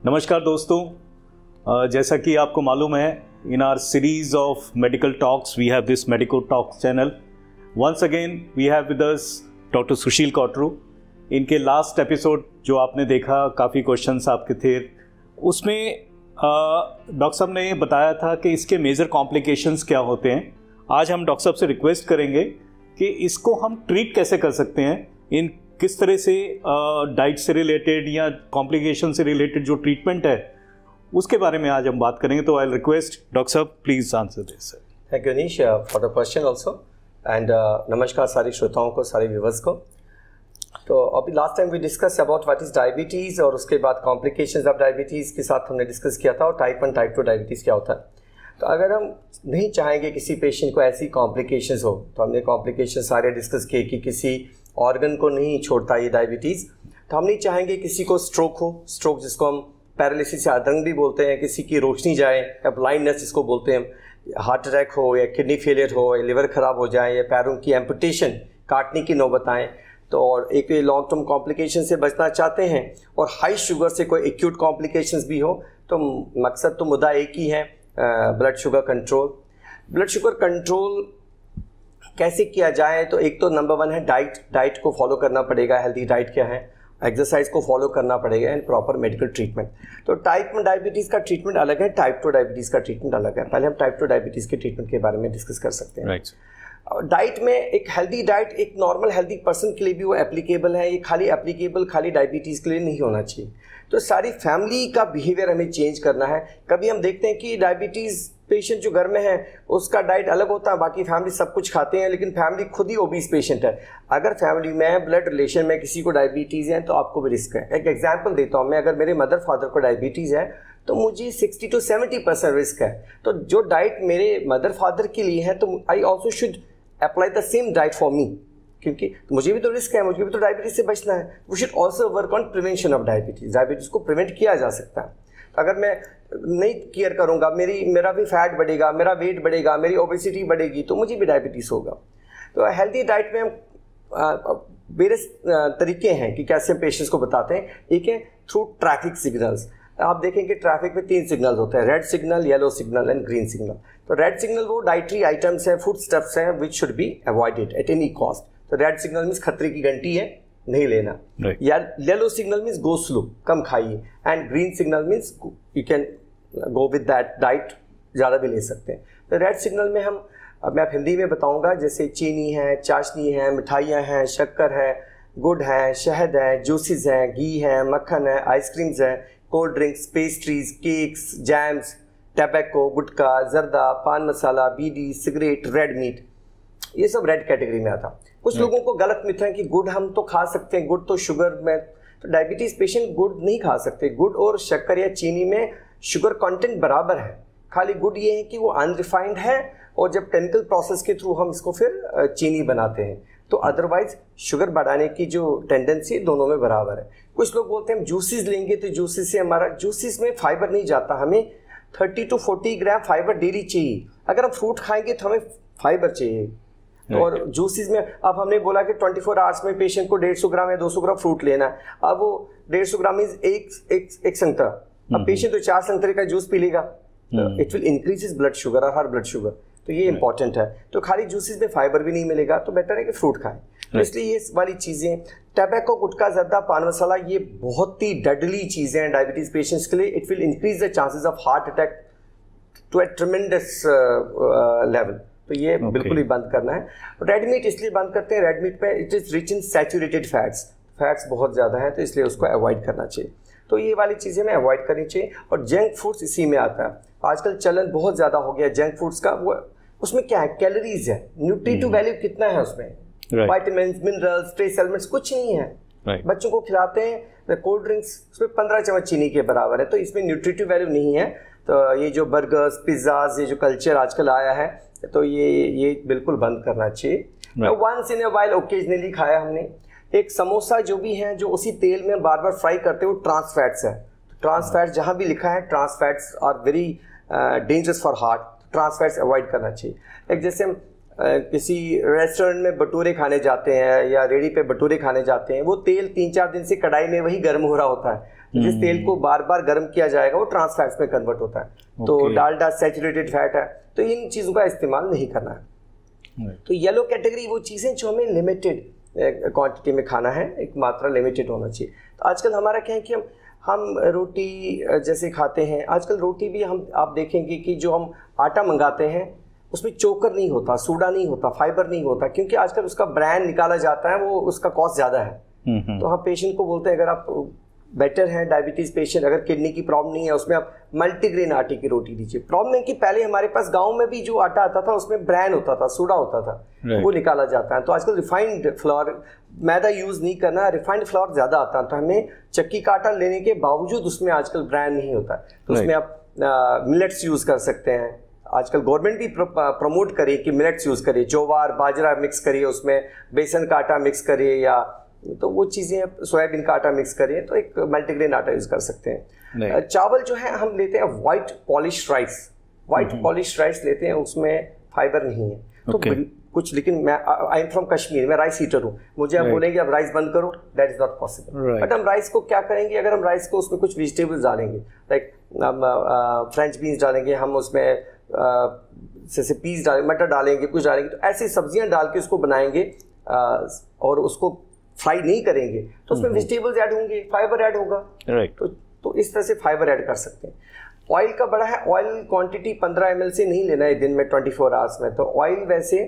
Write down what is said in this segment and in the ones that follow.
नमस्कार दोस्तों, जैसा कि आपको मालूम है, in our series of medical talks we have this medical talks channel. Once again we have with us doctor Sushil Kotru. इनके लास्ट एपिसोड जो आपने देखा, काफ़ी क्वेश्चंस आपके थे, उसमें डॉक्टर साहब ने बताया था कि इसके मेजर कॉम्प्लिकेशंस क्या होते हैं. आज हम डॉक्टर साहब से रिक्वेस्ट करेंगे कि इसको हम ट्रीट कैसे कर सकते हैं, इन किस तरह से डाइट से रिलेटेड या कॉम्प्लिकेशन से रिलेटेड जो ट्रीटमेंट है उसके बारे में आज हम बात करेंगे. तो आई रिक्वेस्ट डॉक्टर साहब please answer this. Thank you Anish for the question also and नमस्कार सारे श्रोताओं को, सारे व्यूवर्स को. तो अभी last time we discuss about what is diabetes और उसके बाद कॉम्प्लिकेशंस ऑफ डायबिटीज़ के साथ हमने डिस्कस किया था, और टाइप 1 टाइप 2 डायबिटीज़ क्या होता है. तो अगर हम नहीं चाहेंगे किसी पेशेंट को ऐसी कॉम्प्लिकेशंस हो, तो हमने कॉम्प्लिकेशन सारे डिस्कस किए कि किसी ऑर्गन को नहीं छोड़ता ये डायबिटीज़. तो हम नहीं चाहेंगे किसी को स्ट्रोक हो, स्ट्रोक जिसको हम पैरालिसिस या अधरंग भी बोलते हैं, किसी की रोशनी जाए या ब्लाइंडनेस जिसको बोलते हैं, हार्ट अटैक हो या किडनी फेलियर हो या लिवर ख़राब हो जाए या पैरों की एम्पुटेशन, काटने की नौबत आए. तो और एक लॉन्ग टर्म कॉम्प्लिकेशन से बचना चाहते हैं और हाई शुगर से कोई एक्यूट कॉम्प्लिकेशंस भी हो, तो मकसद तो मुद्दा एक ही है, blood sugar control. Blood sugar control कैसे किया जाए? तो एक तो नंबर 1 है डाइट को फॉलो करना पड़ेगा. हेल्दी डाइट क्या है, एक्सरसाइज को फॉलो करना पड़ेगा एंड प्रॉपर मेडिकल ट्रीटमेंट. तो टाइप 1 डायबिटीज़ का ट्रीटमेंट अलग है, टाइप 2 डायबिटीज़ का ट्रीटमेंट अलग है. पहले हम टाइप 2 डायबिटीज़ के ट्रीटमेंट के बारे में डिस्कस कर सकते हैं. डाइट में एक हेल्दी डाइट एक नॉर्मल हेल्दी पर्सन के लिए भी वो एप्लीकेबल है. ये खाली डायबिटीज़ के लिए नहीं होना चाहिए. तो सारी फैमिली का बिहेवियर हमें चेंज करना है. कभी हम देखते हैं कि डायबिटीज़ पेशेंट जो घर में है उसका डाइट अलग होता है, बाकी फैमिली सब कुछ खाते हैं, लेकिन फैमिली खुद ही ओबीस पेशेंट है. अगर फैमिली में ब्लड रिलेशन में किसी को डायबिटीज़ है तो आपको भी रिस्क है. एक एग्जांपल देता हूँ मैं, अगर मेरे मदर फादर को डायबिटीज़ है तो मुझे 60 to 70% रिस्क है. तो जो डाइट मेरे मदर फादर के लिए है, तो I also should apply the same diet for me, क्योंकि मुझे भी तो रिस्क है, मुझे भी तो डायबिटीज़ से बचना है. We should also work on prevention of diabetes. Diabetes को प्रिवेंट किया जा सकता है. अगर मैं नहीं केयर करूँगा, मेरा भी फैट बढ़ेगा, मेरा वेट बढ़ेगा, मेरी ओबेसिटी बढ़ेगी, तो मुझे भी डायबिटीज़ होगा. तो हेल्दी डाइट में हम वेरियस तरीके हैं कि कैसे हम पेशेंट्स को बताते हैं. एक है थ्रू ट्रैफिक सिग्नल्स. आप देखेंगे ट्रैफिक में 3 सिग्नल्स होते हैं, red signal, yellow signal and green signal. तो रेड सिग्नल वो डाइटरी आइटम्स हैं, फूड स्टफ्स हैं which should be avoided at any cost. तो रेड सिग्नल मीन्स खतरे की घंटी है, नहीं लेना. या yellow signal means go slow, कम खाइए. And green signal means you can go with that diet, ज़्यादा भी ले सकते हैं. तो रेड सिग्नल में मैं आप हिंदी में बताऊंगा, जैसे चीनी है, चाशनी है, मिठाइयाँ हैं, शक्कर है, गुड़ है, शहद है, जूसेस हैं, घी है, मक्खन है, आइसक्रीम्स है, cold drinks, pastries, cakes, jams, tobacco, gutkha, zarda, paan masala, beedi, cigarette, red meat, ये सब रेड कैटेगरी में आता. कुछ लोगों को गलत मिथ है कि गुड़ हम तो खा सकते हैं, गुड़ तो शुगर में. तो डायबिटीज़ पेशेंट गुड़ नहीं खा सकते. गुड़ और शक्कर या चीनी में शुगर कंटेंट बराबर है, खाली गुड़ ये है कि वो अनरिफाइंड है, और जब केमिकल प्रोसेस के थ्रू हम इसको फिर चीनी बनाते हैं. तो अदरवाइज शुगर बढ़ाने की जो टेंडेंसी दोनों में बराबर है. कुछ लोग बोलते हैं हम जूसेस लेंगे तो जूसेस से हमारा, जूसेस में फाइबर नहीं जाता. हमें 30 to 40 ग्राम फाइबर डेली चाहिए. अगर हम फ्रूट खाएंगे तो हमें फाइबर चाहिए. और जूसेस में अब हमने बोला कि 24 आवर्स में पेशेंट को 150 ग्राम या 200 ग्राम फ्रूट लेना है. अब वो 150 ग्राम मीन्स एक संतरा. अब पेशेंट तो 4 संतरे का जूस पी लेगा, it will increase blood sugar और हर ब्लड शुगर. तो ये इंपॉर्टेंट है. तो खाली जूसेस में फाइबर भी नहीं मिलेगा, तो बेटर है कि फ्रूट खाएं. तो इसलिए ये वाली चीज़ें, टैबैको, गुटखा, जर्दा, पान मसाला, ये बहुत ही डेडली चीज़ें हैं डायबिटीज़ पेशेंट्स के लिए. It will increase the chances of heart attack to a tremendous level. तो ये बिल्कुल ही बंद करना है. रेड मीट इसलिए बंद करते हैं, रेड मीट पे it is rich in saturated fats बहुत ज़्यादा है, तो इसलिए उसको अवॉइड करना चाहिए. तो ये वाली चीज़ें हमें अवॉइड करनी चाहिए. और जंक फूड्स इसी में आता है. आजकल चलन बहुत ज़्यादा हो गया जंक फूड्स का. वो उसमें क्या है, कैलोरीज है, न्यूट्रिटिव वैल्यू कितना है उसमें, विटामिन, मिनरल्स, ट्रेस एलिमेंट्स कुछ नहीं है. बच्चों को खिलाते हैं कोल्ड ड्रिंक्स, उसमें 15 चम्मच चीनी के बराबर है, तो इसमें न्यूट्रिटिव वैल्यू नहीं है. तो ये जो बर्गर्स, पिज्ज़ाज, ये जो कल्चर आजकल आया है, तो ये बिल्कुल बंद करना चाहिए. Once in a while occasionally खाया हमने. एक समोसा जो भी है, जो उसी तेल में बार बार फ्राई करते हैं, वो ट्रांस फैट्स है. ट्रांस फैट्स जहाँ भी लिखा है, trans fats are very dangerous for heart. Trans fats avoid करना चाहिए. एक जैसे किसी रेस्टोरेंट में भटूरे खाने जाते हैं या रेडी पे भटूरे खाने जाते हैं, वो तेल 3-4 दिन से कढ़ाई में वही गर्म हो रहा होता है। जिस तेल को बार बार गर्म किया जाएगा वो ट्रांस फैट्स में कन्वर्ट होता है। तो डालडा सैचुरेटेड फैट है, तो इन चीज़ों का इस्तेमाल नहीं करना है। तो येलो कैटेगरी वो चीज़ें जो हमें लिमिटेड क्वांटिटी में खाना है, एक मात्रा लिमिटेड होना चाहिए। तो आजकल हमारा क्या है कि हम रोटी जैसे खाते हैं, आजकल रोटी भी आप देखेंगे कि जो हम आटा मंगाते हैं उसमें चोकर नहीं होता, सूडा नहीं होता, फाइबर नहीं होता, क्योंकि आजकल उसका ब्रांड निकाला जाता है, वो उसका कॉस्ट ज़्यादा है। तो हम पेशेंट को बोलते हैं अगर आप बेटर है डायबिटीज़ पेशेंट, अगर किडनी की प्रॉब्लम नहीं है, उसमें आप मल्टीग्रेन आटे की रोटी दीजिए। प्रॉब्लम है कि पहले हमारे पास गांव में भी जो आटा आता था उसमें ब्रांड होता था, सूडा होता था, वो निकाला जाता है। तो आजकल रिफाइंड फ्लोर, मैदा यूज़ नहीं करना, रिफाइंड फ्लोर ज़्यादा आता है। तो हमें चक्की का आटा लेने के बावजूद उसमें आजकल ब्रांड नहीं होता, तो उसमें आप मिलेट्स यूज़ कर सकते हैं। आजकल गवर्नमेंट भी प्रमोट करे कि मिलेट्स यूज़ करिए, ज्वार बाजरा मिक्स करिए, उसमें बेसन का आटा मिक्स करिए, या तो वो चीज़ें सोयाबीन का आटा मिक्स करिए, तो एक मल्टीग्रेन आटा यूज़ कर सकते हैं। चावल जो है हम लेते हैं white polish rice, white polish rice लेते हैं, उसमें फाइबर नहीं है। तो कुछ, लेकिन मैं आई एम फ्रॉम कश्मीर, मैं राइस हीटर हूँ, मुझे आप बोलेंगे अब राइस बंद करो, that is not possible. But हम राइस को क्या करेंगे, अगर हम राइस को उसमें कुछ वेजिटेबल्स डालेंगे, लाइक हम फ्रेंच बीन्स डालेंगे, हम उसमें जैसे पीस डालेंगे, मटर डालेंगे, कुछ डालेंगे, तो ऐसी सब्जियां डाल के उसको बनाएंगे और उसको फ्राई नहीं करेंगे, तो उसमें वेजिटेबल्स ऐड होंगे, फाइबर ऐड होगा। तो इस तरह से फाइबर ऐड कर सकते हैं। ऑयल का बड़ा है, ऑयल क्वांटिटी 15 ml से नहीं लेना है दिन में 24 आवर्स में। तो ऑयल वैसे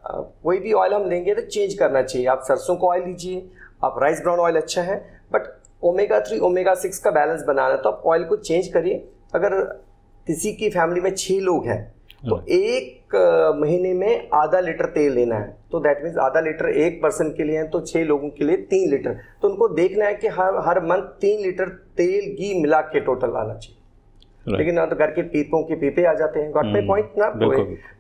कोई भी ऑयल हम लेंगे तो चेंज करना चाहिए। आप सरसों का ऑयल लीजिए, आप राइस ब्राउन ऑयल अच्छा है, बट ओमेगा 3 ओमेगा 6 का बैलेंस बनाना, तो आप ऑयल को चेंज करिए। अगर किसी की फैमिली में 6 लोग हैं तो एक महीने में आधा लीटर तेल लेना है, तो दैट मीन्स आधा लीटर एक पर्सन के लिए है, तो 6 लोगों के लिए 3 लीटर। तो उनको देखना है कि हर मंथ 3 लीटर तेल घी मिला के टोटल आना चाहिए। लेकिन ना तो घर के पीपों के पीपे आ जाते हैं, गॉट माय पॉइंट ना।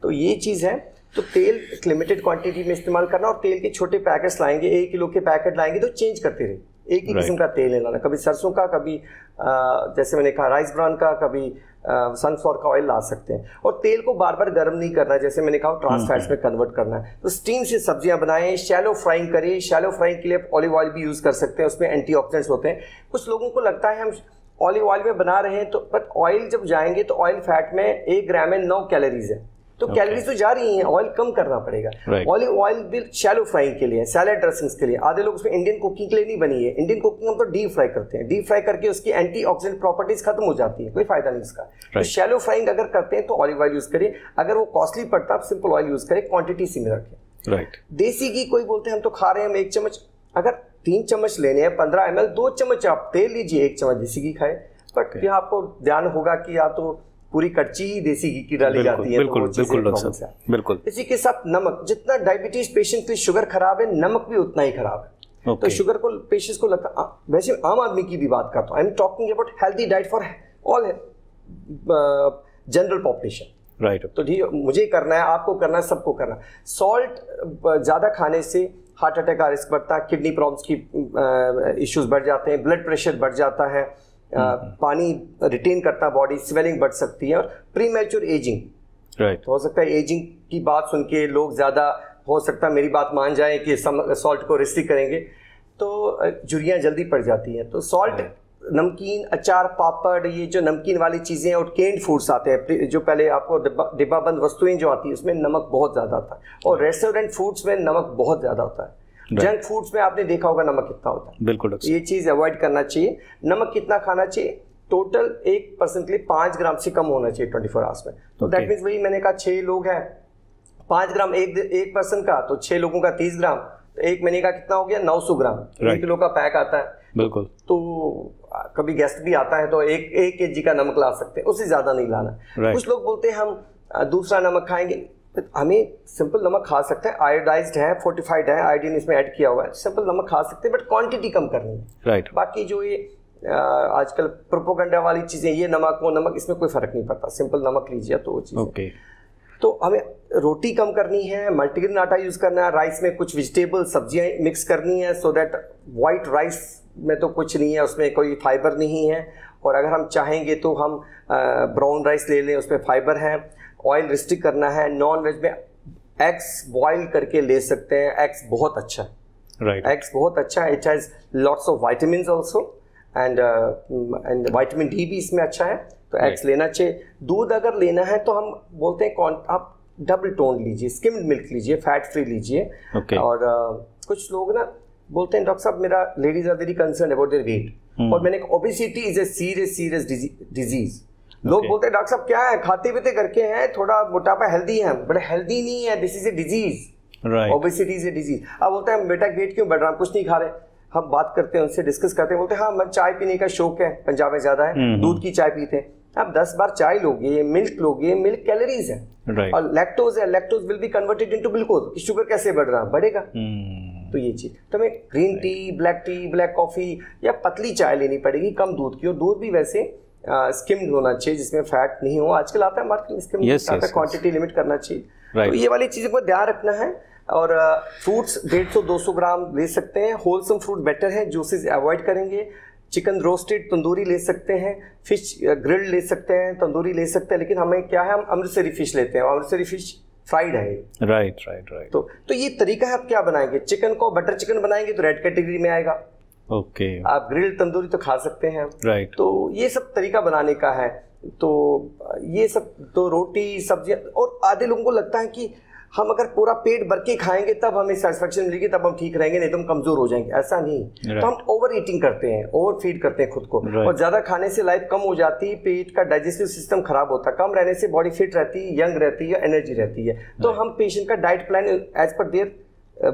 तो ये चीज़ है, तो तेल एक लिमिटेड क्वांटिटी में इस्तेमाल करना, और तेल के छोटे पैकेट्स लाएंगे, 1 किलो के पैकेट लाएंगे तो चेंज करते रहे, एक ही किस्म का तेल लेना, कभी सरसों का, कभी जैसे मैंने कहा राइस ब्राउन का, कभी सनफ्लावर का ऑयल ला सकते हैं। और तेल को बार बार गर्म नहीं करना, जैसे मैंने कहा ट्रांस फैट्स में कन्वर्ट करना है। तो स्टीम से सब्जियां बनाएं, शैलो फ्राइंग करें। शैलो फ्राइंग के लिए ऑलिव ऑयल भी यूज़ कर सकते हैं, उसमें एंटीऑक्सीडेंट्स होते हैं। कुछ लोगों को लगता है हम ऑलिव ऑयल में बना रहे हैं, तो बट ऑयल जब जाएंगे तो ऑयल फैट में 1 ग्राम में 9 कैलोरीज है, तो कैलोरीज तो जा रही हैं, ऑयल कम करना पड़ेगा। ऑलिव ऑयल भी शैलो फ्राइंग के लिए, सैलेड ड्रेसिंग्स के लिए। आधे लोग उसमें इंडियन कुकिंग के लिए नहीं बनी है। इंडियन कुकिंग हम तो डीप फ्राई करते हैं, डीप फ्राई करके उसकी एंटीऑक्सीडेंट प्रॉपर्टीज खत्म हो जाती है, कोई फायदा नहीं इसका। तो शैलो फ्राइंग अगर करते हैं तो ऑलिव ऑयल यूज करिए। अगर वो कॉस्टली पड़ता है, सिंपल ऑयल यूज करें, क्वांटिटी सिमिलर रखें। देसी घी कोई बोलते हैं हम तो खा रहे हैं, हम 1 चम्मच, अगर 3 चम्मच लेने हैं 15 ml, 2 चम्मच आप तेल लीजिए, 1 चम्मच देसी घी खाए। बट यहाँ आपको ध्यान होगा कि या तो पूरी कच्ची ही देसी घी की डाली जाती है, बिल्कुल। इसी के साथ नमक, जितना डायबिटीज पेशेंट की शुगर खराब है, नमक भी उतना ही खराब है। तो शुगर को पेशेंट्स को लगता, वैसे आम आदमी की भी बात करता हूँ, I am talking about healthy diet for all general population, right. तो ठीक, मुझे करना है, आपको करना है, सबको करना है। सॉल्ट ज़्यादा खाने से हार्ट अटैक का रिस्क बढ़ता है, किडनी प्रॉब्लम्स की इश्यूज बढ़ जाते हैं, ब्लड प्रेशर बढ़ जाता है, पानी रिटेन करता है बॉडी, स्वेलिंग बढ़ सकती है, और प्री मैच्योर एजिंग, राइट। हो सकता है एजिंग की बात सुन के लोग ज़्यादा, हो सकता है मेरी बात मान जाएं कि सॉल्ट को रिस्ट्रिक्ट करेंगे, तो झुर्रियाँ जल्दी पड़ जाती हैं। तो सॉल्ट, नमकीन, अचार, पापड़, ये जो नमकीन वाली चीज़ें और केन्ड फूड्स आते हैं, जो पहले आपको डिब्बाबंद वस्तुएं जो आती है उसमें नमक बहुत ज़्यादा आता है, और रेस्टोरेंट फूड्स में नमक बहुत ज़्यादा होता है। जंक फूड्स में आपने देखा होगा नमक कितना होता है, बिल्कुल। ये चीज़ अवॉइड करना चाहिए। नमक कितना खाना चाहिए? टोटल 1% के लिए 5 ग्राम से कम होना चाहिए 24 आवर्स में। तो दैट मीन्स वही मैंने कहा 6 लोग हैं, 5 ग्राम एक पर्सन का, तो 6 लोगों का 30 ग्राम, तो 1 महीने का कितना हो गया? 900 ग्राम। 1 किलो का पैक आता है, बिल्कुल। तो कभी गेस्ट भी आता है तो 1 kg का नमक ला सकते हैं, उससे ज़्यादा नहीं लाना। कुछ लोग बोलते हैं हम दूसरा नमक खाएंगे, हमें सिंपल नमक खा सकते हैं, आयोडाइज्ड है, फोर्टिफाइड है, आयोडीन इसमें ऐड किया हुआ है, सिंपल नमक खा सकते हैं, बट क्वांटिटी कम करनी है, राइट। बाकी जो ये आजकल प्रोपोगंडा वाली चीज़ें, ये नमक वो नमक, इसमें कोई फर्क नहीं पड़ता, सिंपल नमक लीजिए तो वो चीज़। तो हमें रोटी कम करनी है, मल्टीग्रेन आटा यूज़ करना है, राइस में कुछ वेजिटेबल सब्जियां मिक्स करनी है, सो दैट वाइट राइस में तो कुछ नहीं है, उसमें कोई फाइबर नहीं है। और अगर हम चाहेंगे तो हम ब्राउन राइस ले लें, उसमें फाइबर है। ऑयल रिस्ट्रिक्ट करना है। नॉन वेज में एग्स बॉईल करके ले सकते हैं। एग्स बहुत अच्छा है, राइट, एग्स बहुत अच्छा है। It has lots of vitamin also and vitamin D भी इसमें अच्छा है, तो एग्स लेना चाहिए। दूध अगर लेना है तो हम बोलते हैं आप डबल टोन लीजिए, स्किम्ड मिल्क लीजिए, फैट फ्री लीजिए। और कुछ लोग ना बोलते हैं डॉक्टर साहब मेरा ladies are very concern about their weight, और मैंने obesity is a serious disease. लोग बोलते हैं डॉक्टर साहब क्या है, खाते पीते करके हैं, थोड़ा मोटापा हेल्दी है, बट हेल्दी नहीं है, this is a disease, obesity is a disease. अब बोलते हैं बेटा वेट क्यों बढ़ रहा है, कुछ नहीं खा रहे। हम बात करते हैं उनसे, डिस्कस करते हैं, बोलते हैं हाँ मैं चाय पीने का शौक है, पंजाब में ज्यादा है, दूध की चाय पीते हैं। आप 10 बार चाय लोगे, मिल्क कैलोरीज है, और लैक्टोज है, lactose will be converted into glucose, sugar कैसे बढ़ रहा है, बढ़ेगा। तो ये चीज तो हमें ग्रीन टी, ब्लैक कॉफी या पतली चाय लेनी पड़ेगी, कम दूध की, और दूध भी वैसे स्किम्ड होना चाहिए जिसमें फैट नहीं हो। आजकल आता है मार्केट में स्किम्ड, क्वांटिटी लिमिट करना चाहिए। तो ये वाली चीजों को ध्यान रखना है। और फ्रूट्स 150-200 ग्राम ले सकते हैं, होलसम फ्रूट बेटर है, जूसेस अवॉइड करेंगे। चिकन रोस्टेड तंदूरी ले सकते हैं, फिश ग्रिल्ड ले सकते हैं, तंदूरी ले सकते हैं, लेकिन हमें क्या है, हम अमृतसरी फिश लेते हैं, अमृतसरी फिश फ्राइड है। राइट। तो ये तरीका है। आप क्या बनाएंगे, चिकन को बटर चिकन बनाएंगे तो रेड कैटेगरी में आएगा। ओके, आप ग्रिल्ड तंदूरी तो खा सकते हैं, राइट। तो ये सब तरीका बनाने का है। तो ये सब तो रोटी सब्जियां, और आधे लोगों को लगता है कि हम अगर पूरा पेट भर के खाएंगे तब हमें सेटिस्फेक्शन मिलेगी, तब हम ठीक रहेंगे, नहीं तो हम कमजोर हो जाएंगे। ऐसा नहीं, तो हम ओवर ईटिंग करते हैं, ओवर फीड करते हैं खुद को, और ज्यादा खाने से लाइफ कम हो जाती है, पेट का डाइजेस्टिव सिस्टम खराब होता है, कम रहने से बॉडी फिट रहती है, यंग रहती है, एनर्जी रहती है। तो हम पेशेंट का diet plan as per their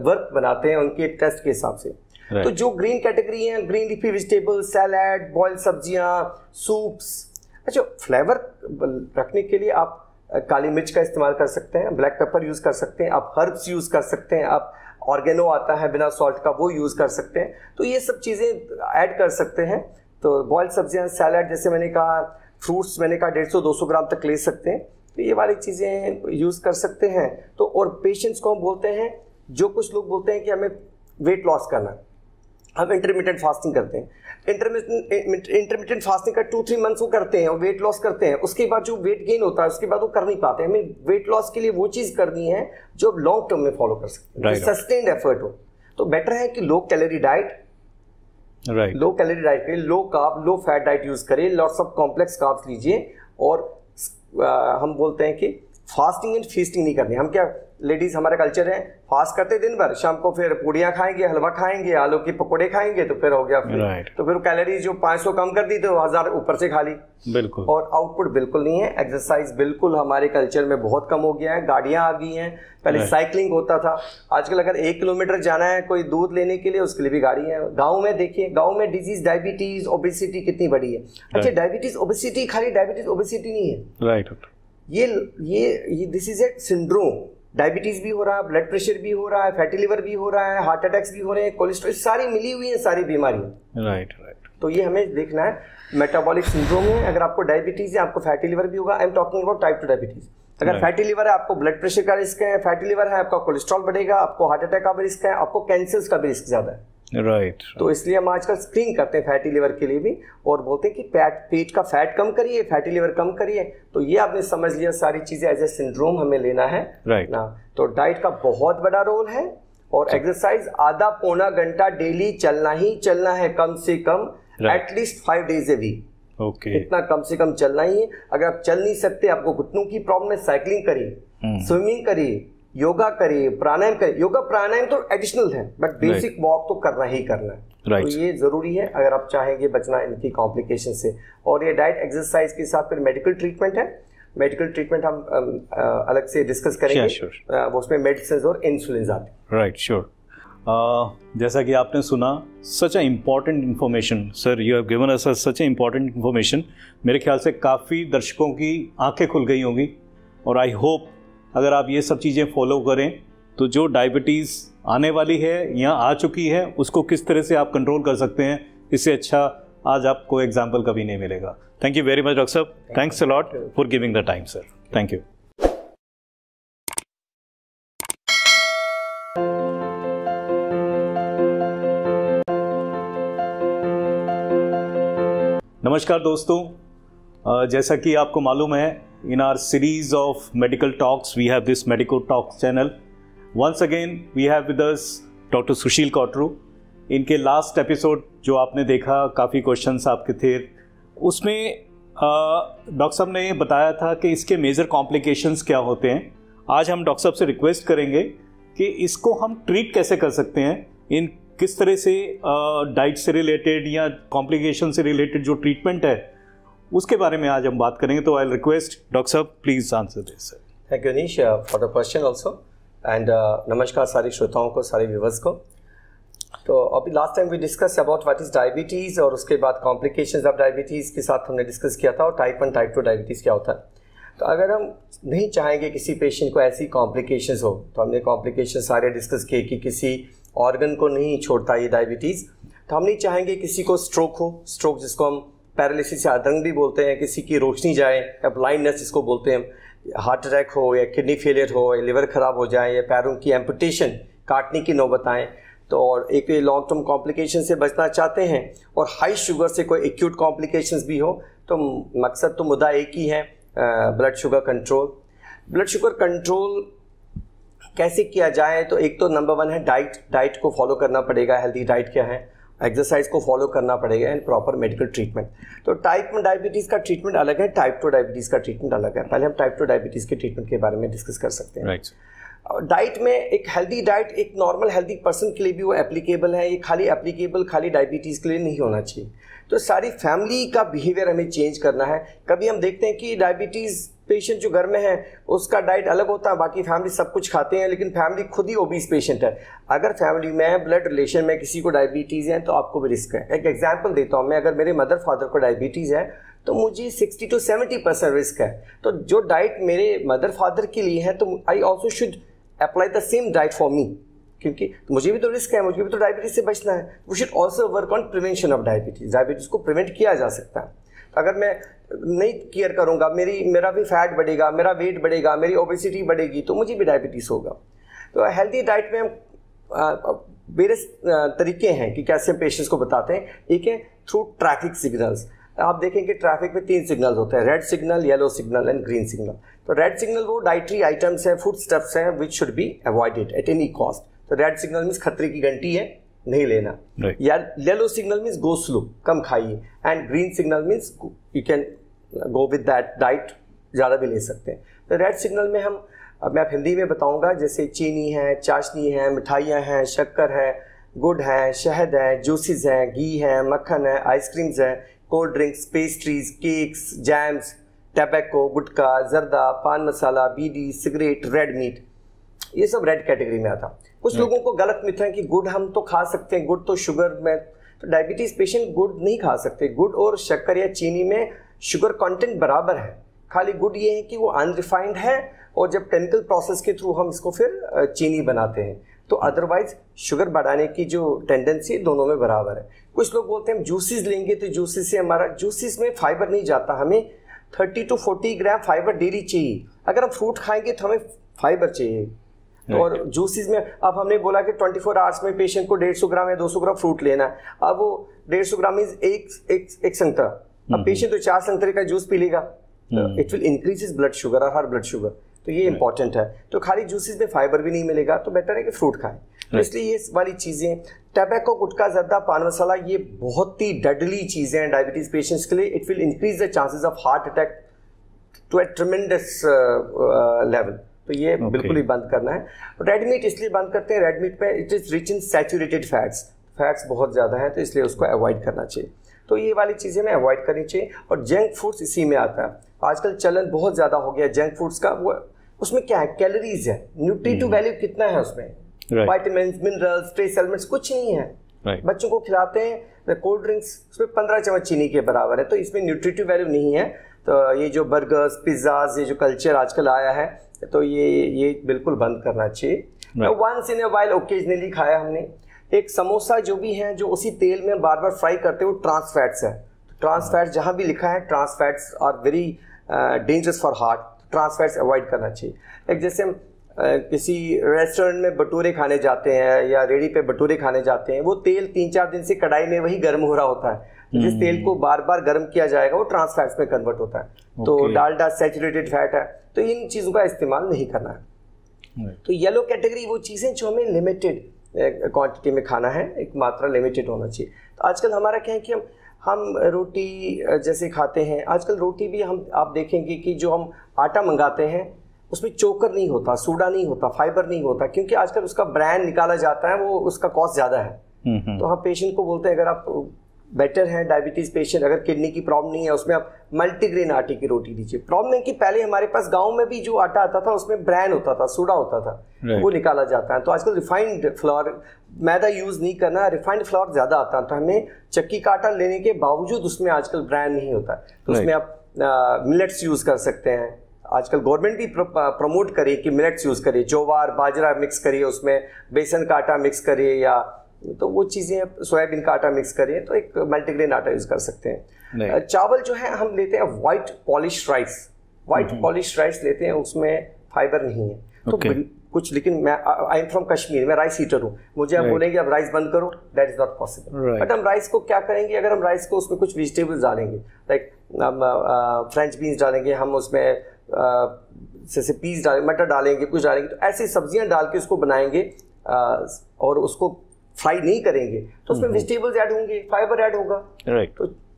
work बनाते हैं उनके टेस्ट के हिसाब से। तो जो ग्रीन कैटेगरी है, green leafy vegetable, salad, boiled सब्जियां, सूप्स। अच्छा, फ्लेवर रखने के लिए आप काली मिर्च का इस्तेमाल कर सकते हैं, ब्लैक पेपर यूज कर सकते हैं, आप हर्ब्स यूज कर सकते हैं, आप ऑर्गेनो आता है बिना सॉल्ट का, वो यूज कर सकते हैं। तो ये सब चीजें ऐड कर सकते हैं। तो बॉइल्ड सब्जियां, सैलड, जैसे मैंने कहा, फ्रूट्स मैंने कहा 150-200 ग्राम तक ले सकते हैं। तो ये वाली चीजें यूज कर सकते हैं। तो और पेशेंट्स को हम बोलते हैं, जो कुछ लोग बोलते हैं कि हमें वेट लॉस करना है, हम इंटरमीडिएट फास्टिंग करते हैं। इंटरमीडिएट फास्टिंग का 2-3 मंथ्स को करते हैं और वेट लॉस करते हैं, उसके बाद जो वेट गेन होता है उसके बाद वो कर नहीं पाते। हमें वेट लॉस के लिए वो चीज करनी है जो लॉन्ग टर्म में फॉलो कर सकते हैं, सस्टेन्ड एफर्ट हो। तो बेटर है कि low calorie diet, low calorie diet पे low carb, low fat diet use करें, लॉट्स ऑफ कॉम्प्लेक्स कार्ब्स लीजिए। और हम बोलते हैं कि फास्टिंग एंड फीस्टिंग नहीं करनी। हम क्या, लेडीज हमारा कल्चर है, फास्ट करते दिन भर, शाम को फिर पूड़ियाँ खाएंगे, हलवा खाएंगे, आलू के पकौड़े खाएंगे, तो फिर हो गया तो फिर कैलोरीज जो 500 कम कर दी तो 1000 ऊपर से खा ली। बिल्कुल। और आउटपुट बिल्कुल नहीं है। एक्सरसाइज बिल्कुल हमारे कल्चर में बहुत कम हो गया है। गाड़ियां आ गई हैं, पहले साइकिलिंग होता था, आजकल अगर 1 किलोमीटर जाना है कोई दूध लेने के लिए, उसके लिए भी गाड़ी है। गाँव में देखिए, गाँव में डिजीज, डायबिटीज, ओबेसिटी कितनी बड़ी है। अच्छा, डायबिटीज ओबेसिटी, खाली डायबिटीज ओबेसिटी नहीं है, राइट। ये this is a syndrome. Diabetes भी हो रहा है, ब्लड प्रेशर भी हो रहा है, फैटी लिवर भी हो रहा है, हार्ट अटैक्स भी हो रहे हैं, कोलेस्ट्रॉल, सारी मिली हुई है सारी बीमारियां। राइट। तो ये हमें देखना है। मेटाबॉलिक सिंड्रोम है, अगर आपको डायबिटीज है, आपको फैटी लिवर भी होगा। I am talking about type 2 diabetes. अगर फैटी लिवर है, आपको ब्लड प्रेशर का रिस्क है, फैटी लिवर है, आपका कोलेस्ट्रॉल बढ़ेगा, आपको हार्ट अटैक का भी रिस्क है, आपको कैंसर का भी रिस्क ज्यादा है। राइट। तो इसलिए हम आजकल स्क्रीन करते हैं फैटी लिवर के लिए भी, और बोलते हैं कि पेट का फैट कम करिए, फैटी लिवर कम करिए। तो ये आपने समझ लिया, सारी चीजें एज ए सिंड्रोम हमें लेना है, राइट ना। तो डाइट का बहुत बड़ा रोल है, और एक्सरसाइज आधा पौना घंटा डेली चलना ही चलना है, कम से कम, at least 5 days a week। Okay, इतना कम से कम चलना ही है। अगर आप चल नहीं सकते, आपको घुटनों की प्रॉब्लम है, साइकिलिंग करिए, स्विमिंग करिए, योगा करिए, प्राणायाम करिए। योगा प्राणायाम तो एडिशनल है, बट बेसिक वॉक तो करना ही करना है। तो ये जरूरी है अगर आप चाहेंगे बचना इनकी कॉम्प्लिकेशन से। और ये डाइट एक्सरसाइज के साथ फिर मेडिकल ट्रीटमेंट है। मेडिकल ट्रीटमेंट हम अलग से डिस्कस करेंगे, वो उसमें मेडिसिन और इंसुलिन आते हैं। Right, sure. जैसा कि आपने सुना, such a important information sir, you have given us such a important information. मेरे ख्याल से काफ़ी दर्शकों की आंखें खुल गई होंगी, और आई होप अगर आप ये सब चीज़ें फॉलो करें तो जो डायबिटीज़ आने वाली है या आ चुकी है, उसको किस तरह से आप कंट्रोल कर सकते हैं, इससे अच्छा आज आपको एग्जाम्पल कभी नहीं मिलेगा। Thank you very much doctor साहब, thanks a lot for giving the time sir, thank you. नमस्कार दोस्तों, जैसा कि आपको मालूम है, in our series of medical talks. We have this medical talks channel. Once again, we have with us Dr. Sushil Kotru. इनके last episode जो आपने देखा, काफ़ी क्वेश्चंस आपके थे, उसमें डॉक्टर साहब ने बताया था कि इसके मेजर कॉम्प्लिकेशंस क्या होते हैं. आज हम डॉक्टर साहब से रिक्वेस्ट करेंगे कि इसको हम ट्रीट कैसे कर सकते हैं, इन किस तरह से डाइट से रिलेटेड या कॉम्प्लिकेशन से रिलेटेड जो ट्रीटमेंट है उसके बारे में आज हम बात करेंगे. तो आई रिक्वेस्ट डॉक्टर साहब please answer this. Thank you Anish for the question also and नमस्कार सारे श्रोताओं को, सारे व्यूवर्स को. तो अभी last time we discuss about what is diabetes और उसके बाद कॉम्प्लिकेशंस ऑफ डायबिटीज़ के साथ हमने डिस्कस किया था, और टाइप 1 टाइप 2 डायबिटीज़ क्या होता है. तो अगर हम नहीं चाहेंगे किसी पेशेंट को ऐसी कॉम्प्लिकेशंस हो, तो हमने कॉम्प्लिकेशन सारे डिस्कस किए कि किसी ऑर्गन को नहीं छोड़ता ये डायबिटीज़. तो हम नहीं चाहेंगे किसी को स्ट्रोक हो, स्ट्रोक जिसको हम पैरालिसिस या अधरंग भी बोलते हैं, किसी की रोशनी जाए या ब्लाइंडनेस जिसको बोलते हैं, हार्ट अटैक हो या किडनी फेलियर हो या लिवर ख़राब हो जाए या पैरों की एम्पुटेशन, काटने की नौबत आए. तो और एक लॉन्ग टर्म कॉम्प्लिकेशन से बचना चाहते हैं और हाई शुगर से कोई एक्यूट कॉम्प्लिकेशंस भी हो, तो मकसद तो मुद्दा एक ही है, blood sugar control. Blood sugar control कैसे किया जाए, तो एक तो नंबर 1 है डाइट को फॉलो करना पड़ेगा. हेल्दी डाइट क्या है, एक्सरसाइज को फॉलो करना पड़ेगा एंड प्रॉपर मेडिकल ट्रीटमेंट. तो टाइप 1 डायबिटीज़ का ट्रीटमेंट अलग है, टाइप 2 डायबिटीज़ का ट्रीटमेंट अलग है. पहले हम टाइप 2 डायबिटीज़ के ट्रीटमेंट के बारे में डिस्कस कर सकते हैं. राइट. डाइट में एक हेल्दी डाइट एक नॉर्मल हेल्दी पर्सन के लिए भी वो एप्लीकेबल है. ये खाली एप्लीकेबल खाली डायबिटीज़ के लिए नहीं होना चाहिए. तो सारी फैमिली का बिहेवियर हमें चेंज करना है. कभी हम देखते हैं कि डायबिटीज़ पेशेंट जो घर में है उसका डाइट अलग होता है, बाकी फैमिली सब कुछ खाते हैं, लेकिन फैमिली खुद ही ओबीस पेशेंट है. अगर फैमिली में ब्लड रिलेशन में किसी को डायबिटीज़ है तो आपको भी रिस्क है. एक एग्जांपल देता हूँ मैं, अगर मेरे मदर फादर को डायबिटीज़ है तो मुझे 60 to 70% रिस्क है. तो जो डाइट मेरे मदर फादर के लिए है तो I also should apply the same diet for me, क्योंकि मुझे भी तो रिस्क है, मुझे भी तो डायबिटीज़ से बचना है. We should also work on prevention of diabetes. Diabetes को प्रिवेंट किया जा सकता है. अगर मैं नहीं केयर करूँगा, मेरा भी फैट बढ़ेगा, मेरा वेट बढ़ेगा, मेरी ओबेसिटी बढ़ेगी, तो मुझे भी डायबिटीज़ होगा. तो हेल्दी डाइट में हम वेरियस तरीके हैं कि कैसे हम पेशेंट्स को बताते हैं. एक है थ्रू ट्रैफिक सिग्नल्स. आप देखेंगे ट्रैफिक में 3 सिग्नल्स होते हैं, red signal, yellow signal and green signal. तो रेड सिग्नल वो डाइटरी आइटम्स हैं, फूड स्टफ्स हैं which should be avoided at any cost. तो रेड सिग्नल मीन्स खतरे की घंटी है, नहीं लेना. या yellow signal means go slow, कम खाइए. And green signal means you can go with that diet, ज़्यादा भी ले सकते हैं. तो रेड सिग्नल में हम, अब मैं हिंदी में बताऊंगा, जैसे चीनी है, चाशनी है, मिठाइयाँ हैं, शक्कर है, गुड़ है, शहद है, जूसेस हैं, घी है, मक्खन है, आइसक्रीम्स है, cold drinks, pastries, cakes, jams, tobacco, gutkha, zarda, paan masala, beedi, cigarette, red meat, ये सब रेड कैटेगरी में आता. कुछ लोगों को गलत मिथ है कि गुड़ हम तो खा सकते हैं, गुड़ तो शुगर में, तो डायबिटीज़ पेशेंट गुड़ नहीं खा सकते. गुड़ और शक्कर या चीनी में शुगर कंटेंट बराबर है, खाली गुड़ ये है कि वो अनरिफाइंड है और जब केमिकल प्रोसेस के थ्रू हम इसको फिर चीनी बनाते हैं. तो अदरवाइज शुगर बढ़ाने की जो टेंडेंसी दोनों में बराबर है. कुछ लोग बोलते हैं हम जूसेस लेंगे तो जूसेस से हमारा, जूसेस में फाइबर नहीं जाता, हमें 30 to 40 ग्राम फाइबर डेली चाहिए. अगर हम फ्रूट खाएंगे तो हमें फाइबर चाहिए. और जूसेस में अब हमने बोला कि 24 आवर्स में पेशेंट को 150 ग्राम या 200 ग्राम फ्रूट लेना है. अब वो 150 ग्राम मीन्स एक संतरा, अब पेशेंट तो 4 संतरे का जूस पी लेगा, it will increase his blood sugar और हर ब्लड शुगर. तो ये इंपॉर्टेंट है. तो खाली जूसेस में फाइबर भी नहीं मिलेगा, तो बेटर है कि फ्रूट खाएं. तो इसलिए ये वाली चीज़ें, टैबैको, गुटखा, जर्दा, पान मसाला, ये बहुत ही डेडली चीज़ें हैं डायबिटीज़ पेशेंट्स के लिए. It will increase the chances of heart attack to a tremendous level. तो ये बिल्कुल ही बंद करना है. रेड मीट इसलिए बंद करते हैं, रेड मीट पे it is rich in saturated fats बहुत ज़्यादा हैं, तो इसलिए उसको अवॉइड करना चाहिए. तो ये वाली चीज़ें हमें अवॉइड करनी चाहिए. और जंक फूड्स इसी में आता है. आजकल चलन बहुत ज़्यादा हो गया जंक फूड्स का. वो उसमें क्या है, कैलोरीज है, न्यूट्रिटिव वैल्यू कितना है उसमें, विटामिन, मिनरल्स, ट्रेस एलिमेंट्स कुछ नहीं है. बच्चों को खिलाते हैं कोल्ड ड्रिंक्स, उसमें 15 चम्मच चीनी के बराबर है, तो इसमें न्यूट्रिटिव वैल्यू नहीं है. तो ये जो बर्गर्स, पिज्ज़ाज, ये जो कल्चर आजकल आया है, तो ये बिल्कुल बंद करना चाहिए. Once in a while occasionally खाया हमने. एक समोसा जो भी है, जो उसी तेल में बार बार फ्राई करते हैं, वो ट्रांस फैट्स है. ट्रांस फैट्स जहाँ भी लिखा है, trans fats are very dangerous for heart. Trans fats avoid करना चाहिए. एक जैसे किसी रेस्टोरेंट में भटूरे खाने जाते हैं या रेडी पे भटूरे खाने जाते हैं, वो तेल 3-4 दिन से कढ़ाई में वही गर्म हो रहा होता है, जिस तेल को बार बार गर्म किया जाएगा वो ट्रांस फैट्स में कन्वर्ट होता है। तो डालडा सैचुरेटेड फैट है, तो इन चीज़ों का इस्तेमाल नहीं करना है। तो येलो कैटेगरी वो चीज़ें जो हमें लिमिटेड क्वांटिटी में खाना है, एक मात्रा लिमिटेड होना चाहिए। तो आजकल हमारा क्या है कि हम रोटी जैसे खाते हैं, आजकल रोटी भी हम आप देखेंगे कि जो हम आटा मंगाते हैं उसमें चोकर नहीं होता, सूडा नहीं होता, फाइबर नहीं होता, क्योंकि आजकल उसका ब्रांड निकाला जाता है, वो उसका कॉस्ट ज़्यादा है। तो हम पेशेंट को बोलते हैं अगर आप बेटर है डायबिटीज़ पेशेंट, अगर किडनी की प्रॉब्लम नहीं है, उसमें आप मल्टीग्रेन आटे की रोटी दीजिए। प्रॉब्लम है कि पहले हमारे पास गांव में भी जो आटा आता था उसमें ब्रांड होता था, सूडा होता था, वो निकाला जाता है। तो आजकल रिफाइंड फ्लोर, मैदा यूज़ नहीं करना, रिफाइंड फ्लोर ज़्यादा आता है। तो हमें चक्की का आटा लेने के बावजूद उसमें आजकल ब्रांड नहीं होता, तो उसमें आप मिलेट्स यूज़ कर सकते हैं। आजकल गवर्नमेंट भी प्रमोट करे कि मिलेट्स यूज़ करिए, ज्वार बाजरा मिक्स करिए, उसमें बेसन का आटा मिक्स करिए, या तो वो चीज़ें सोयाबीन का आटा मिक्स करिए, तो एक मल्टीग्रेन आटा यूज़ कर सकते हैं। चावल जो है हम लेते हैं white polish rice, white polish rice लेते हैं, उसमें फाइबर नहीं है। तो कुछ, लेकिन मैं आई एम फ्रॉम कश्मीर, मैं राइस ईटर हूँ, मुझे आप बोलेंगे अब राइस बंद करो, that is not possible. But हम राइस को क्या करेंगे, अगर हम राइस को उसमें कुछ वेजिटेबल्स डालेंगे, लाइक हम फ्रेंच बीन्स डालेंगे, हम उसमें जैसे पीस डालेंगे, मटर डालेंगे, कुछ डालेंगे, तो ऐसी सब्जियां डाल के उसको बनाएंगे और उसको फ्राई नहीं करेंगे, तो उसमें वेजिटेबल्स ऐड होंगे, फाइबर ऐड होगा।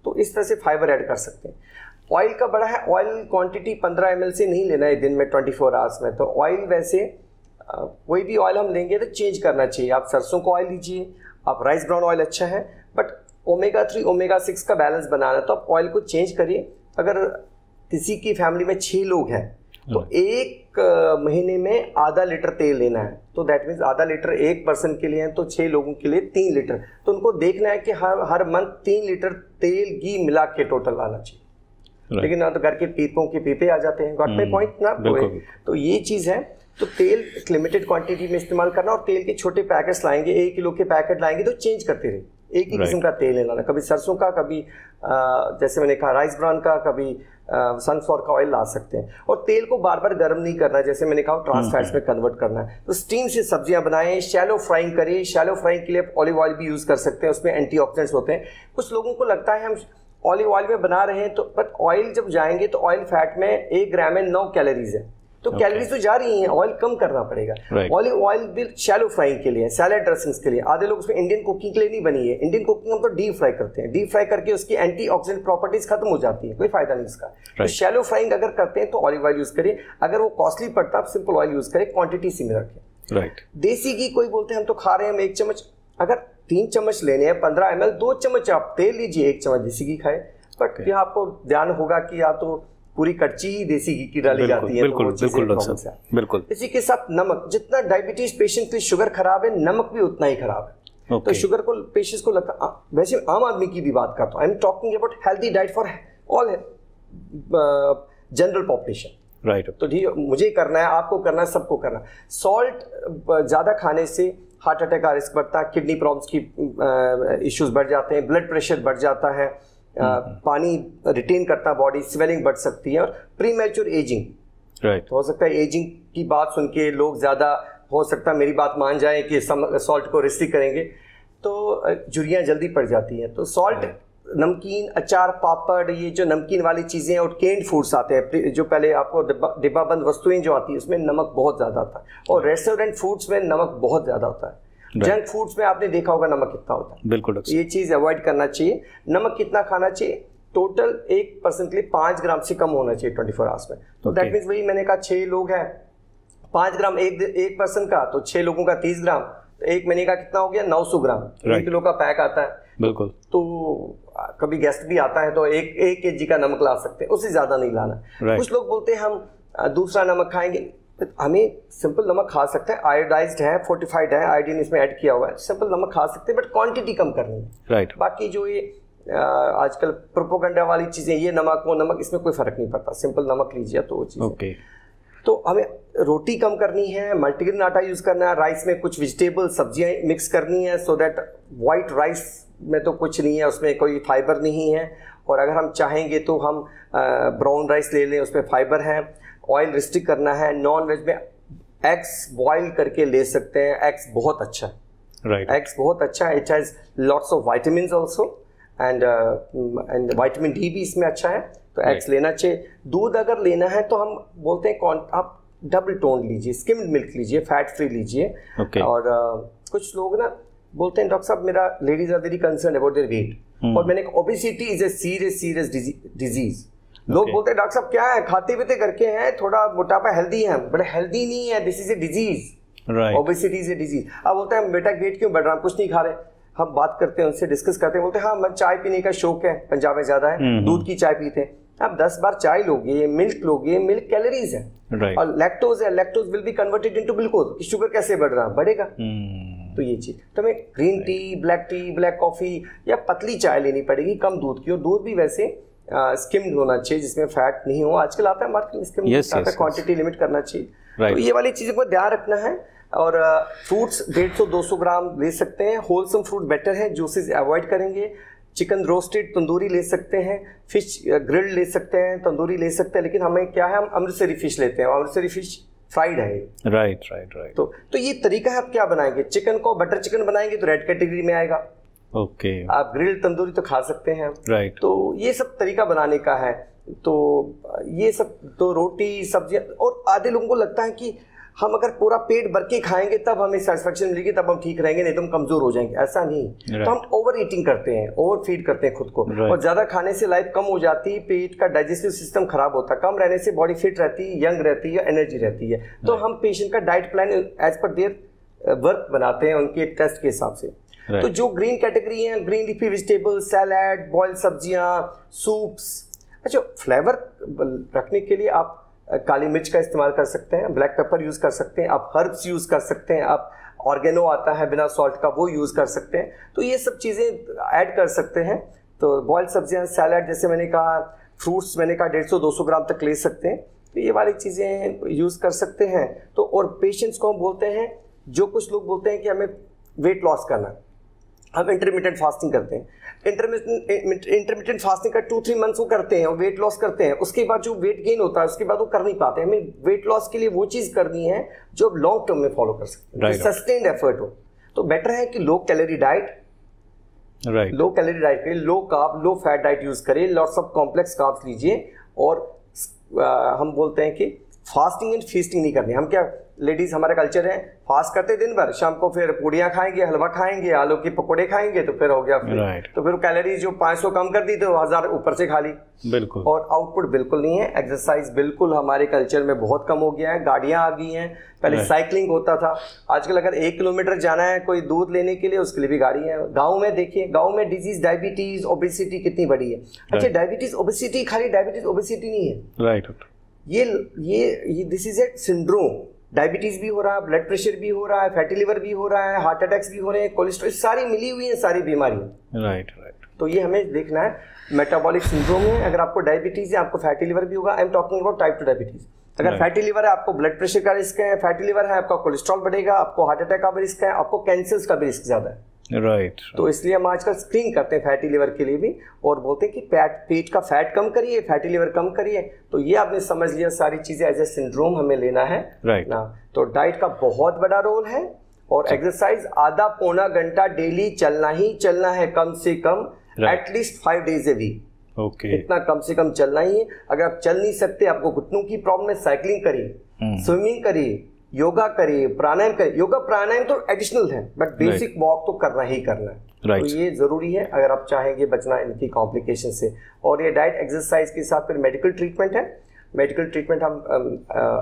तो इस तरह से फाइबर ऐड कर सकते हैं। ऑयल का बड़ा है, ऑयल क्वांटिटी 15 ml से नहीं लेना है दिन में 24 आवर्स में। तो ऑयल वैसे कोई भी ऑयल हम लेंगे तो चेंज करना चाहिए। आप सरसों का ऑयल लीजिए, आप राइस ब्राउन ऑयल अच्छा है, बट ओमेगा 3 ओमेगा 6 का बैलेंस बनाना, तो आप ऑयल को चेंज करिए। अगर किसी की फैमिली में 6 लोग हैं तो एक महीने में आधा लीटर तेल लेना है, तो दैट मीन्स आधा लीटर एक पर्सन के लिए है, तो 6 लोगों के लिए 3 लीटर। तो उनको देखना है कि हर मंथ 3 लीटर तेल घी मिला के टोटल आना चाहिए। लेकिन ना तो घर के पीपों के पीपे आ जाते हैं, गॉट माय पॉइंट ना। तो ये चीज़ है, तो तेल लिमिटेड क्वांटिटी में इस्तेमाल करना, और तेल के छोटे पैकेट्स लाएंगे, 1 किलो के पैकेट लाएंगे तो चेंज करते रहे, एक ही किस्म का तेल लेना, कभी सरसों का, कभी जैसे मैंने कहा राइस ब्राउन का, कभी सनफ्लावर का ऑयल ला सकते हैं। और तेल को बार बार गर्म नहीं करना है, जैसे मैंने कहा ट्रांस फैट्स में कन्वर्ट करना है। तो स्टीम से सब्जियां बनाएं, शैलो फ्राइंग करिए। शैलो फ्राइंग के लिए आप ऑलिव ऑयल भी यूज़ कर सकते हैं, उसमें एंटीऑक्सीडेंट्स होते हैं। कुछ लोगों को लगता है हम ऑलिव ऑयल में बना रहे हैं, तो बट ऑयल जब जाएंगे तो ऑयल फैट में 1 ग्राम में 9 कैलोरीज है, तो कैलोरीज तो जा रही हैं, ऑयल कम करना पड़ेगा। ऑलिव ऑयल भी शैलो फ्राइंग के लिए, सैलेड ड्रेसिंग्स के लिए। आधे लोग उसमें इंडियन कुकिंग के लिए नहीं बनी है। इंडियन कुकिंग हम तो डीप फ्राई करते हैं, डीप फ्राई करके उसकी एंटीऑक्सीडेंट प्रॉपर्टीज खत्म हो जाती है, कोई फायदा नहीं इसका। तो शैलो फ्राइंग अगर करते हैं तो ऑलिव ऑयल यूज करिए। अगर वो कॉस्टली पड़ता है, आप सिंपल ऑयल यूज करें, क्वांटिटी सिमिलर रखें। देसी घी कोई बोलते हैं हम तो खा रहे हैं, हम 1 चम्मच, अगर 3 चम्मच लेने हैं 15 ml, 2 चम्मच आप तेल लीजिए, 1 चम्मच देसी घी खाए। बट यहाँ आपको ध्यान होगा कि या तो पूरी कच्ची ही देसी घी की डाली जाती है, बिल्कुल। इसी के साथ नमक, जितना डायबिटीज पेशेंट की शुगर खराब है, नमक भी उतना ही खराब है। तो शुगर को पेशेंट्स को लगता, वैसे आम आदमी की भी बात करता हूँ, I am talking about healthy diet for all general population, right. तो ठीक, मुझे करना है, आपको करना है, सबको करना है। सॉल्ट ज़्यादा खाने से हार्ट अटैक का रिस्क बढ़ता है, किडनी प्रॉब्लम्स की इश्यूज बढ़ जाते हैं, ब्लड प्रेशर बढ़ जाता है, पानी रिटेन करता बॉडी, स्वेलिंग बढ़ सकती है, और प्रीमैच्योर एजिंग, राइट। हो सकता है एजिंग की बात सुन के लोग ज़्यादा, हो सकता है मेरी बात मान जाए कि सॉल्ट को रिस्ट्रिक्ट करेंगे तो झुर्रियाँ जल्दी पड़ जाती हैं। तो सॉल्ट, नमकीन, अचार, पापड़, ये जो नमकीन वाली चीज़ें और केन्ड फूड्स आते हैं, जो पहले आपको डिब्बाबंद वस्तुएं जो आती है उसमें नमक बहुत ज़्यादा आता है, और रेस्टोरेंट फूड्स में नमक बहुत ज़्यादा होता है। जंक फूड्स में आपने देखा होगा नमक कितना होता है, बिल्कुल। ये चीज़ अवॉइड करना चाहिए। नमक कितना खाना चाहिए, टोटल 1% के लिए 5 ग्राम से कम होना चाहिए 24 आवर्स में। तो दैट मीन्स वही मैंने कहा 6 लोग हैं, 5 ग्राम एक पर्सन का, तो 6 लोगों का 30 ग्राम, तो 1 महीने का कितना हो गया 900 ग्राम, 1 किलो का पैक आता है, बिल्कुल। तो कभी गेस्ट भी आता है तो 1 kg का नमक ला सकते हैं, उससे ज़्यादा नहीं लाना। कुछ लोग बोलते हैं हम दूसरा नमक खाएंगे, हमें सिंपल नमक खा सकते हैं, आयोडाइज्ड है, फोर्टिफाइड है, आयोडीन इसमें ऐड किया हुआ है, सिंपल नमक खा सकते हैं, बट क्वांटिटी कम करनी है, राइट। बाकी जो ये आजकल प्रोपोगंडा वाली चीज़ें, ये नमक वो नमक, इसमें कोई फर्क नहीं पड़ता, सिंपल नमक लीजिए तो वो चीज़। तो हमें रोटी कम करनी है, मल्टीग्रेन आटा यूज़ करना है, राइस में कुछ वेजिटेबल सब्जियां मिक्स करनी है, सो दैट वाइट राइस में तो कुछ नहीं है, उसमें कोई फाइबर नहीं है। और अगर हम चाहेंगे तो हम ब्राउन राइस ले लें, उसमें फाइबर है। ऑयल रिस्ट्रिक्ट करना है। नॉन वेज में एग्स बॉईल करके ले सकते हैं, एग्स बहुत अच्छा है, राइट, एग्स बहुत अच्छा है, it has lots of vitamins also and vitamin D भी इसमें अच्छा है, तो एग्स लेना चाहिए। दूध अगर लेना है तो हम बोलते हैं आप डबल टोन लीजिए, स्किम्ड मिल्क लीजिए, फैट फ्री लीजिए। और कुछ लोग ना बोलते हैं डॉक्टर साहब मेरा ladies are very concern about their weight, और मैंने obesity is a serious disease. लोग बोलते हैं डॉक्टर साहब क्या है, खाते पीते करके हैं, थोड़ा मोटापा हेल्दी है, बट हेल्दी नहीं है, this is a disease, obesity is a disease. अब बोलते हैं बेटा वेट क्यों बढ़ रहा है, कुछ नहीं खा रहे। हम बात करते हैं उनसे, डिस्कस करते हैं, बोलते हैं हाँ मैं चाय पीने का शौक है, पंजाब में ज्यादा है, दूध की चाय पीते हैं। आप 10 बार चाय लोगे, मिल्क लोगे, मिल्क कैलोरीज है, और लैक्टोज है, lactose will be converted into glucose, sugar कैसे बढ़ रहा है, बढ़ेगा। तो ये चीज तो हमें ग्रीन टी, ब्लैक कॉफी या पतली चाय लेनी पड़ेगी, कम दूध की, और दूध भी वैसे स्किम्ड होना चाहिए जिसमें फैट नहीं हो। आजकल आता है मार्केट में स्किम्ड आता है, क्वांटिटी लिमिट करना चाहिए। तो ये वाली चीजों को ध्यान रखना है। और फ्रूट्स 150-200 ग्राम ले सकते हैं, होलसम फ्रूट बेटर है, जूसेस अवॉइड करेंगे। चिकन रोस्टेड तंदूरी ले सकते हैं, फिश ग्रिल्ड ले सकते हैं, तंदूरी ले सकते हैं, लेकिन हमें क्या है, हम अमृतसरी फिश लेते हैं, अमृतसरी फिश फ्राइड है। राइट। तो ये तरीका है। आप क्या बनाएंगे, चिकन को बटर चिकन बनाएंगे तो रेड कैटेगरी में आएगा। आप ग्रिल्ड तंदूरी तो खा सकते हैं, राइट। तो ये सब तरीका बनाने का है। तो ये सब तो रोटी सब्जियां, और आधे लोगों को लगता है कि हम अगर पूरा पेट भर के खाएंगे तब हमें सेटिस्फेक्शन मिलेगी, तब हम ठीक रहेंगे, नहीं तो हम कमजोर हो जाएंगे। ऐसा नहीं, तो हम ओवर ईटिंग करते हैं, ओवर फीड करते हैं खुद को, और ज्यादा खाने से लाइफ कम हो जाती है, पेट का डाइजेस्टिव सिस्टम खराब होता है, कम रहने से बॉडी फिट रहती है, यंग रहती है, एनर्जी रहती है। तो हम पेशेंट का diet plan as per their work बनाते हैं उनके टेस्ट के हिसाब से। तो जो ग्रीन कैटेगरी है, green leafy vegetable, salad, boiled सब्जियां, सूप्स। अच्छा, फ्लेवर रखने के लिए आप काली मिर्च का इस्तेमाल कर सकते हैं, ब्लैक पेपर यूज कर सकते हैं, आप हर्ब्स यूज कर सकते हैं, आप ऑर्गेनो आता है बिना सॉल्ट का, वो यूज कर सकते हैं। तो ये सब चीजें ऐड कर सकते हैं। तो बॉइल्ड सब्जियां, सैलड, जैसे मैंने कहा, फ्रूट्स मैंने कहा 150-200 ग्राम तक ले सकते हैं। तो ये वाली चीजें यूज कर सकते हैं। तो और पेशेंट्स को हम बोलते हैं, जो कुछ लोग बोलते हैं कि हमें वेट लॉस करना है, हम इंटरमिटेंट फास्टिंग करते हैं। इंटरमिटेंट फास्टिंग का 2-3 मंथ्स वो करते हैं और वेट लॉस करते हैं, उसके बाद जो वेट गेन होता है उसके बाद वो कर नहीं पाते। हमें वेट लॉस के लिए वो चीज करनी है जो आप लॉन्ग टर्म में फॉलो कर सकते हैं, सस्टेन्ड एफर्ट हो। तो बेटर है कि low calorie diet, low calorie diet पे low carb, low fat diet use करें, लॉट्स ऑफ कॉम्प्लेक्स कार्ब्स लीजिए। और हम बोलते हैं कि फास्टिंग एंड फीस्टिंग नहीं करनी। हम क्या, लेडीज हमारा कल्चर है, फास्ट करते दिन भर, शाम को फिर पूड़ियाँ खाएंगे, हलवा खाएंगे, आलू के पकौड़े खाएंगे, तो फिर हो गया फिर तो फिर कैलोरीज जो 500 कम कर दी तो 1000 ऊपर से खा ली। बिल्कुल। और आउटपुट बिल्कुल नहीं है। एक्सरसाइज बिल्कुल हमारे कल्चर में बहुत कम हो गया है। गाड़ियां आ गई हैं, पहले साइकिलिंग होता था, आजकल अगर 1 किलोमीटर जाना है कोई दूध लेने के लिए, उसके लिए भी गाड़ी है। गाँव में देखिए, गाँव में डिजीज, डायबिटीज, ओबेसिटी कितनी बड़ी है। अच्छा, डायबिटीज ओबेसिटी, खाली डायबिटीज ओबेसिटी नहीं है, राइट। ये this is a syndrome. Diabetes भी हो रहा है, ब्लड प्रेशर भी हो रहा है, फैटी लिवर भी हो रहा है, हार्ट अटैक्स भी हो रहे हैं, कोलेस्ट्रॉल, सारी मिली हुई है, सारी बीमारियां। राइट। तो ये हमें देखना है, मेटाबॉलिक सिंड्रोम है। अगर आपको डायबिटीज है, आपको फैटी लिवर भी होगा। I am talking about type 2 diabetes. अगर फैटी लिवर है, आपको ब्लड प्रेशर का रिस्क है, फैटी लिवर है, आपका कोलेस्ट्रॉल बढ़ेगा, आपको हार्ट अटैक का भी रिस्क है, आपको कैंसर का भी रिस्क ज्यादा है। राइट। तो इसलिए हम आजकल स्क्रीन करते हैं फैटी लिवर के लिए भी, और बोलते हैं कि पेट का फैट कम करिए, फैटी लिवर कम करिए। तो ये आपने समझ लिया, सारी चीजें एज ए सिंड्रोम हमें लेना है, राइट ना। तो डाइट का बहुत बड़ा रोल है, और एक्सरसाइज आधा पौना घंटा डेली चलना ही चलना है, कम से कम, at least 5 days a week। Okay, इतना कम से कम चलना ही है। अगर आप चल नहीं सकते, आपको घुटनों की प्रॉब्लम है, साइकिलिंग करिए, स्विमिंग करिए, योगा करिए, प्राणायाम करिए। योगा प्राणायाम तो एडिशनल है, बट बेसिक वॉक तो करना ही करना है। तो ये जरूरी है अगर आप चाहेंगे बचना इनकी कॉम्प्लिकेशन से। और ये डाइट एक्सरसाइज के साथ फिर मेडिकल ट्रीटमेंट है। मेडिकल ट्रीटमेंट हम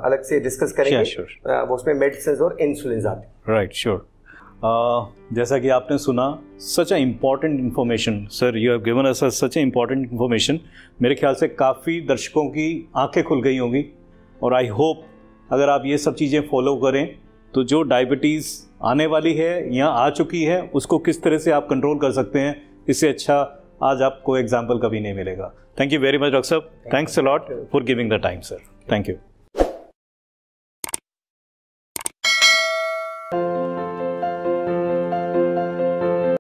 अलग से डिस्कस करेंगे, वो उसमें मेडिसिन और इंसुलिन आते हैं। Right, sure. जैसा कि आपने सुना, such a important information sir, you have given us such a important information. मेरे ख्याल से काफ़ी दर्शकों की आंखें खुल गई होंगी, और आई होप अगर आप ये सब चीज़ें फॉलो करें तो जो डायबिटीज़ आने वाली है या आ चुकी है, उसको किस तरह से आप कंट्रोल कर सकते हैं, इससे अच्छा आज आपको एग्जाम्पल कभी नहीं मिलेगा। Thank you very much doctor साहब, thanks a lot for giving the time sir, thank you.